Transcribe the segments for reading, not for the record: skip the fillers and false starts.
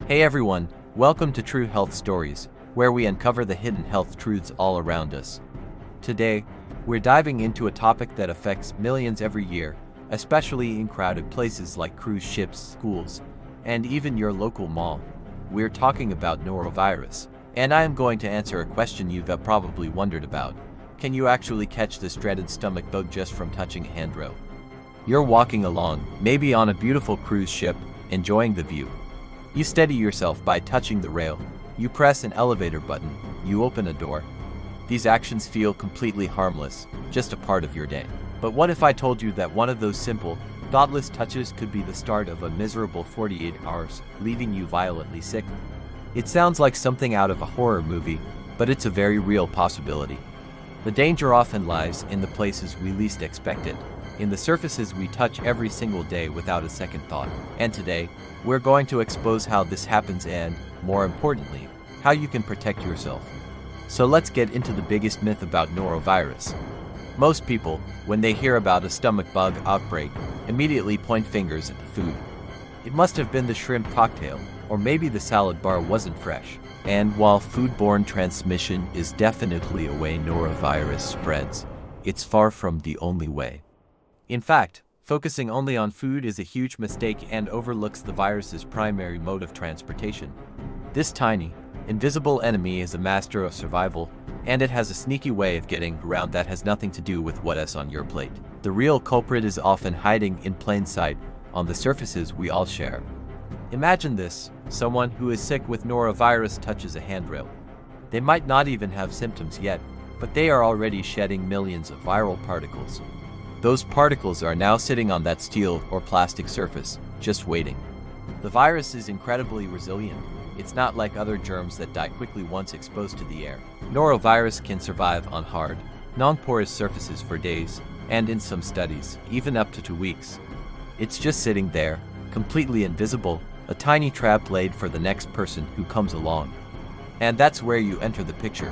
Hey everyone, welcome to True Health Stories, where we uncover the hidden health truths all around us. Today, we're diving into a topic that affects millions every year, especially in crowded places like cruise ships, schools, and even your local mall. We're talking about norovirus, and I am going to answer a question you've probably wondered about. Can you actually catch this dreaded stomach bug just from touching a handrail? You're walking along, maybe on a beautiful cruise ship, enjoying the view. You steady yourself by touching the rail. You press an elevator button. You open a door. These actions feel completely harmless, just a part of your day. But what if I told you that one of those simple, thoughtless touches could be the start of a miserable 48 hours, leaving you violently sick? It sounds like something out of a horror movie, but it's a very real possibility. The danger often lies in the places we least expect it, in the surfaces we touch every single day without a second thought. And today, we're going to expose how this happens and, more importantly, how you can protect yourself. So let's get into the biggest myth about norovirus. Most people, when they hear about a stomach bug outbreak, immediately point fingers at the food. It must have been the shrimp cocktail, or maybe the salad bar wasn't fresh. And while foodborne transmission is definitely a way norovirus spreads, it's far from the only way. In fact, focusing only on food is a huge mistake and overlooks the virus's primary mode of transportation. This tiny, invisible enemy is a master of survival, and it has a sneaky way of getting around that has nothing to do with what's on your plate. The real culprit is often hiding in plain sight on the surfaces we all share. Imagine this: someone who is sick with norovirus touches a handrail. They might not even have symptoms yet, but they are already shedding millions of viral particles. Those particles are now sitting on that steel or plastic surface, just waiting. The virus is incredibly resilient. It's not like other germs that die quickly once exposed to the air. Norovirus can survive on hard, non-porous surfaces for days, and in some studies, even up to 2 weeks. It's just sitting there, completely invisible, a tiny trap laid for the next person who comes along. And that's where you enter the picture.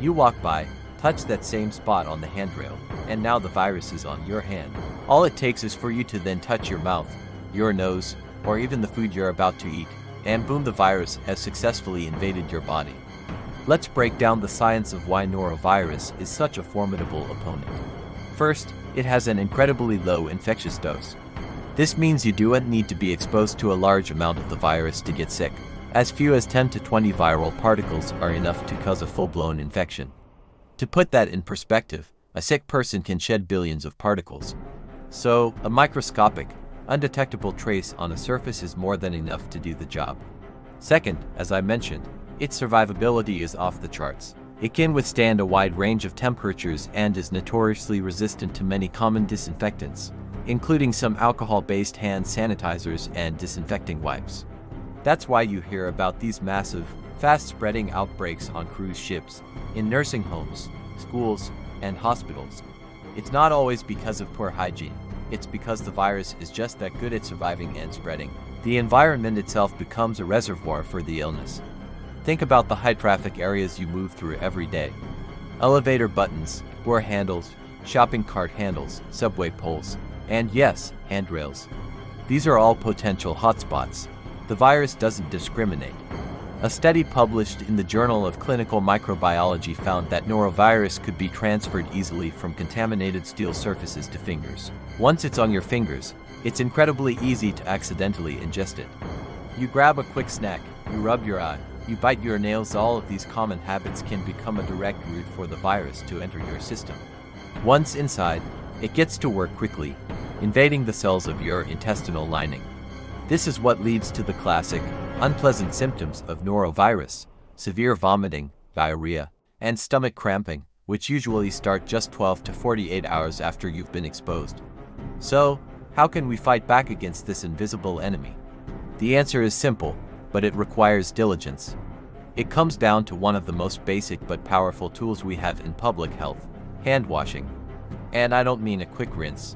You walk by, touch that same spot on the handrail, and now the virus is on your hand. All it takes is for you to then touch your mouth, your nose, or even the food you're about to eat, and boom, the virus has successfully invaded your body. Let's break down the science of why norovirus is such a formidable opponent. First, it has an incredibly low infectious dose. This means you don't need to be exposed to a large amount of the virus to get sick. As few as 10 to 20 viral particles are enough to cause a full-blown infection. To put that in perspective, a sick person can shed billions of particles. So, a microscopic, undetectable trace on a surface is more than enough to do the job. Second, as I mentioned, its survivability is off the charts. It can withstand a wide range of temperatures and is notoriously resistant to many common disinfectants, including some alcohol-based hand sanitizers and disinfecting wipes. That's why you hear about these massive, fast-spreading outbreaks on cruise ships, in nursing homes, schools, and hospitals. It's not always because of poor hygiene. It's because the virus is just that good at surviving and spreading. The environment itself becomes a reservoir for the illness. Think about the high-traffic areas you move through every day. Elevator buttons, door handles, shopping cart handles, subway poles, and yes, handrails. These are all potential hotspots. The virus doesn't discriminate. A study published in the Journal of Clinical Microbiology found that norovirus could be transferred easily from contaminated steel surfaces to fingers. Once it's on your fingers, it's incredibly easy to accidentally ingest it. You grab a quick snack, you rub your eye, you bite your nails. All of these common habits can become a direct route for the virus to enter your system. Once inside, it gets to work quickly, invading the cells of your intestinal lining. This is what leads to the classic, unpleasant symptoms of norovirus: severe vomiting, diarrhea, and stomach cramping, which usually start just 12 to 48 hours after you've been exposed. So, how can we fight back against this invisible enemy? The answer is simple, but it requires diligence. It comes down to one of the most basic but powerful tools we have in public health: hand washing. And I don't mean a quick rinse.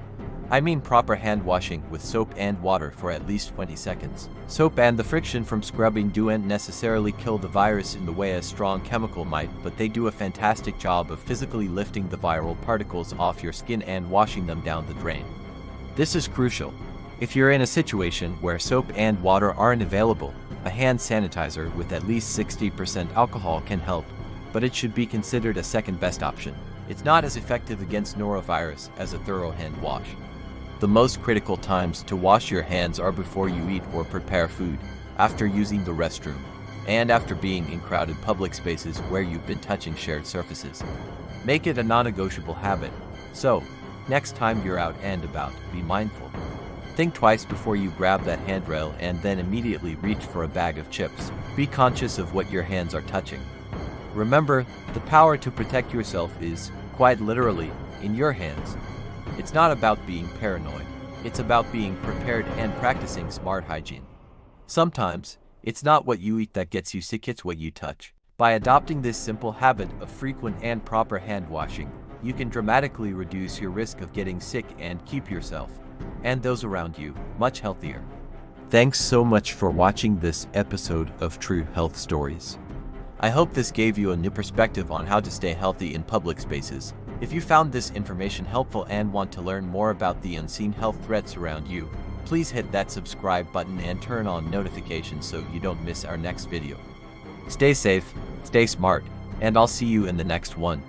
I mean proper hand washing with soap and water for at least 20 seconds. Soap and the friction from scrubbing don't necessarily kill the virus in the way a strong chemical might, but they do a fantastic job of physically lifting the viral particles off your skin and washing them down the drain. This is crucial. If you're in a situation where soap and water aren't available, A hand sanitizer with at least 60% alcohol can help, but it should be considered a second best option. It's not as effective against norovirus as a thorough hand wash. The most critical times to wash your hands are before you eat or prepare food, after using the restroom, and after being in crowded public spaces where you've been touching shared surfaces. Make it a non-negotiable habit. So, next time you're out and about, be mindful. Think twice before you grab that handrail and then immediately reach for a bag of chips. Be conscious of what your hands are touching. Remember, the power to protect yourself is, quite literally, in your hands. It's not about being paranoid. It's about being prepared and practicing smart hygiene. Sometimes, it's not what you eat that gets you sick, it's what you touch. By adopting this simple habit of frequent and proper hand washing, you can dramatically reduce your risk of getting sick and keep yourself, and those around you, much healthier. Thanks so much for watching this episode of True Health Stories. I hope this gave you a new perspective on how to stay healthy in public spaces. If you found this information helpful and want to learn more about the unseen health threats around you, please hit that subscribe button and turn on notifications so you don't miss our next video. Stay safe, stay smart, and I'll see you in the next one.